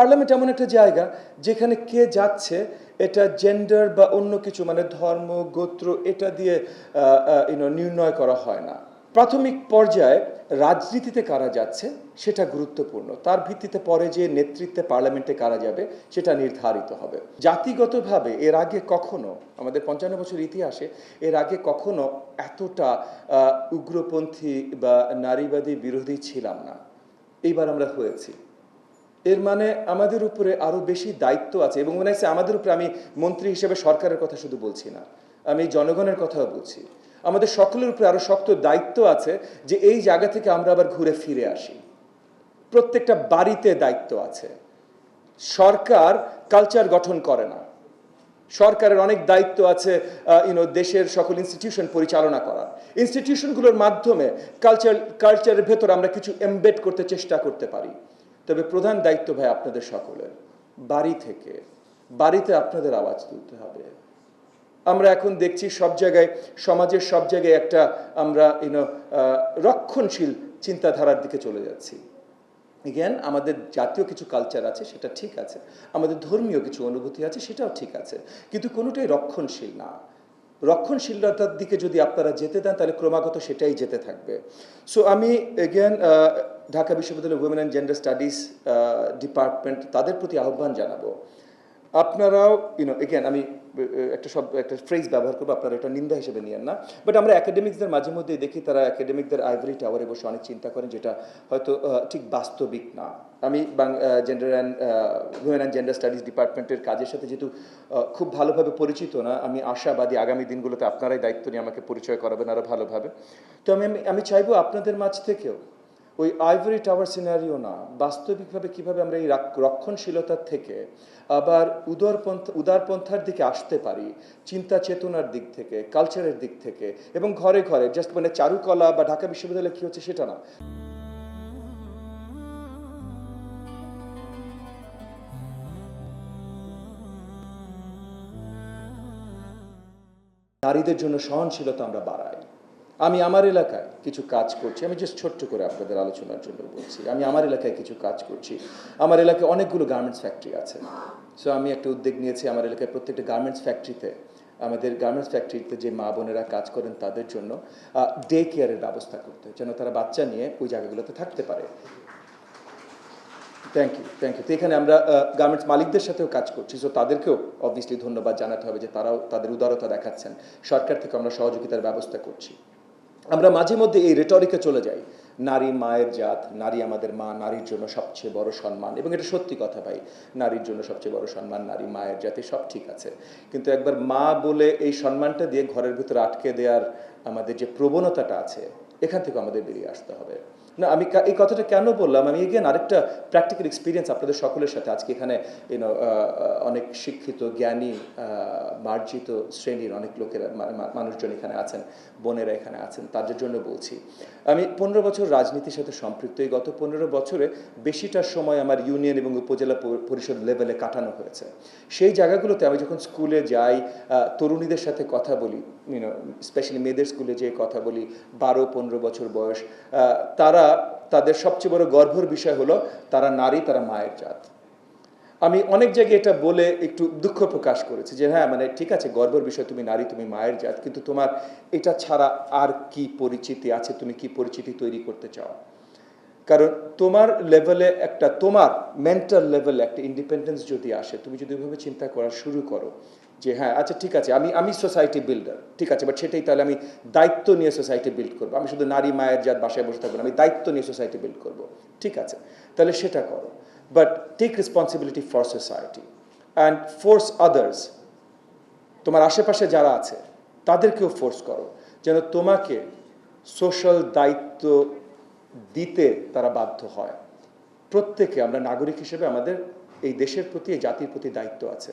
Parliament এমন একটা জায়গা যেখানে কে যাচ্ছে এটা জেন্ডার বা অন্য কিছু মানে ধর্ম গোত্র এটা দিয়ে নির্ণয় করা হয় না। প্রাথমিক পর্যায়ে রাজনীতিতে কারা যাচ্ছে সেটা গুরুত্বপূর্ণ, তার ভিত্তিতে পরে যে নেতৃত্বে পার্লামেন্টে কারা যাবে সেটা নির্ধারিত হবে। জাতিগতভাবে এর আগে কখনো আমাদের ৫৫ বছর ইতিহাসে এর আগে কখনো এতটা উগ্রপন্থী বা নারীবাদী বিরোধী ছিলাম না, এইবার আমরা হয়েছি। এর মানে আমাদের উপরে আরো বেশি দায়িত্ব আছে, এবং মনে হচ্ছে আমাদের উপরে, আমি মন্ত্রী হিসেবে সরকারের কথা শুধু বলছি না, আমি জনগণের কথাও বলছি, আমাদের সকলের উপরে আরো শক্ত দায়িত্ব আছে যে এই জায়গা থেকে আমরা আবার ঘুরে ফিরে আসি। প্রত্যেকটা বাড়িতে দায়িত্ব আছে। সরকার কালচার গঠন করে না, সরকারের অনেক দায়িত্ব আছে দেশের সকল ইনস্টিটিউশন পরিচালনা করার। ইনস্টিটিউশনগুলোর মাধ্যমে কালচারের ভেতর আমরা কিছু এমবেড করতে চেষ্টা করতে পারি। তবে প্রধান দায়িত্ব ভাই আপনাদের সকলের, বাড়ি থেকে, বাড়িতে আপনাদের আওয়াজ তুলতে হবে। আমরা এখন দেখছি সব জায়গায়, সমাজের সব জায়গায় একটা আমরা রক্ষণশীল চিন্তাধারার দিকে চলে যাচ্ছি। এগেন, আমাদের জাতীয় কিছু কালচার আছে, সেটা ঠিক আছে, আমাদের ধর্মীয় কিছু অনুভূতি আছে, সেটাও ঠিক আছে, কিন্তু কোনোটাই রক্ষণশীল না। রক্ষণশীলতার দিকে যদি আপনারা যেতে দেন তাহলে ক্রমাগত সেটাই যেতে থাকবে। সো আমি এগেন ঢাকা বিশ্ববিদ্যালয়ের women and gender studies department তাদের প্রতি আহ্বান জানাবো, আপনারাও এগেন আমি একটা ফ্রেজ ব্যবহার করবো, আপনারা এটা নিন্দা হিসেবে নিয়েন না, বাট আমরা একাডেমিক্সদের মাঝে মধ্যেই দেখি তারা একাডেমিকদের আইভরি টাওয়ারে বসে অনেক চিন্তা করেন, যেটা হয়তো ঠিক বাস্তবিক না। আমি gender and women and gender studies ডিপার্টমেন্টের কাজের সাথে যেহেতু খুব ভালোভাবে পরিচিত না, আমি আশাবাদী আগামী দিনগুলোতে আপনারাই দায়িত্ব নিয়ে আমাকে পরিচয় করাবেন আরও ভালোভাবে। তো আমি চাইবো আপনাদের মাঝ থেকেও ওই আইভরি টাওয়ার সিনারিও না, বাস্তবিকভাবে কিভাবে আমরা এই রক্ষণশীলতার থেকে আবার উদারপন্থার দিকে আসতে পারি, চিন্তা চেতনার দিক থেকে, কালচারের দিক থেকে, এবং ঘরে ঘরে জাস্ট মানে চারুকলা বা ঢাকা বিশ্ববিদ্যালয়ে কি হচ্ছে সেটা না। নারীদের জন্য সহনশীলতা আমরা বাড়াই। আমি আমার এলাকায় কিছু কাজ করছি, আমি জাস্ট ছোট্ট করে আপনাদের আলোচনার জন্য বলছি, আমি আমার এলাকায় কিছু কাজ করছি। আমার এলাকায় অনেকগুলো গার্মেন্টস ফ্যাক্টরি আছে। সো আমি একটা উদ্যোগ নিয়েছি আমার এলাকায় প্রত্যেকটা গার্মেন্টস ফ্যাক্টরিতে, আমাদের গার্মেন্টস ফ্যাক্টরিতে যে মা বোনেরা কাজ করেন তাদের জন্য ডে কেয়ারের ব্যবস্থা করতে, যেন তারা বাচ্চা নিয়ে ওই জায়গাগুলোতে থাকতে পারে। Thank you. তো এখানে আমরা গার্মেন্টস মালিকদের সাথেও কাজ করছি, সো তাদেরকেও অবভিয়াসলি ধন্যবাদ জানাতে হবে যে তারাও তাদের উদারতা দেখাচ্ছেন। সরকার থেকে আমরা সহযোগিতার ব্যবস্থা করছি। আমরা মাঝে মধ্যে এই রেটরিকে চলে যাই, নারী মায়ের জাত, নারী আমাদের মা, নারীর জন্য সবচেয়ে বড় সম্মান, এবং এটা সত্যি কথা ভাই, নারীর জন্য সবচেয়ে বড় সম্মান, নারী মায়ের জাতি, সব ঠিক আছে, কিন্তু একবার মা বলে এই সম্মানটা দিয়ে ঘরের ভিতরে আটকে দেওয়ার আমাদের যে প্রবণতাটা আছে, এখান থেকে আমাদের বেরিয়ে আসতে হবে। না, আমি এই কথাটা কেন বললাম, আমি এগেন আরেকটা প্র্যাকটিক্যাল এক্সপিরিয়েন্স আপনাদের সকলের সাথে আজকে এখানে অনেক শিক্ষিত জ্ঞানী মার্জিত শ্রেণীর অনেক লোকেরা, মানুষজন এখানে আছেন, বোনেরা এখানে আছেন, তাদের জন্য বলছি। আমি 15 বছর রাজনীতির সাথে সম্পৃক্ত। এই গত 15 বছরে বেশিটা সময় আমার ইউনিয়ন এবং উপজেলা পরিষদ লেভেলে কাটানো হয়েছে। সেই জায়গাগুলোতে আমি যখন স্কুলে যাই, তরুণীদের সাথে কথা বলি, স্পেশালি মেয়েদের স্কুলে যেয়ে কথা বলি, 12-15 বছর বয়স, তাদের সবচেয়ে বড় গর্বের বিষয় হলো তারা নারী, তারা মায়ের জাত। আমি অনেক জায়গায় এটা বলে একটু দুঃখ প্রকাশ করেছি যে হ্যাঁ, মানে ঠিক আছে, গর্বের বিষয়, তুমি নারী, তুমি মায়ের জাত, কিন্তু তোমার এটা ছাড়া আর কি পরিচিতি আছে, তুমি কি পরিচিতি তৈরি করতে চাও? কারণ তোমার লেভেলে একটা, তোমার মেন্টাল লেভেলে একটা ইন্ডিপেন্ডেন্স যদি আসে, তুমি যদি ওইভাবে চিন্তা করা শুরু করো যে হ্যাঁ আচ্ছা ঠিক আছে, আমি সোসাইটি বিল্ডার, ঠিক আছে, বাট সেটাই তাহলে আমি দায়িত্ব নিয়ে সোসাইটি বিল্ড করবো, আমি শুধু নারী মায়ের জাত বাসায় বসে থাকবো না, আমি দায়িত্ব নিয়ে সোসাইটি বিল্ড করবো, ঠিক আছে, তাহলে সেটা করো, but take responsibility for society and force others. তোমার আশেপাশে যারা আছে তাদেরকেও ফোর্স করো যেন তোমাকে সোশ্যাল দায়িত্ব দিতে তারা বাধ্য হয়। প্রত্যেকে আমরা নাগরিক হিসেবে আমাদের এই দেশের প্রতি, এই জাতির প্রতি দায়িত্ব আছে।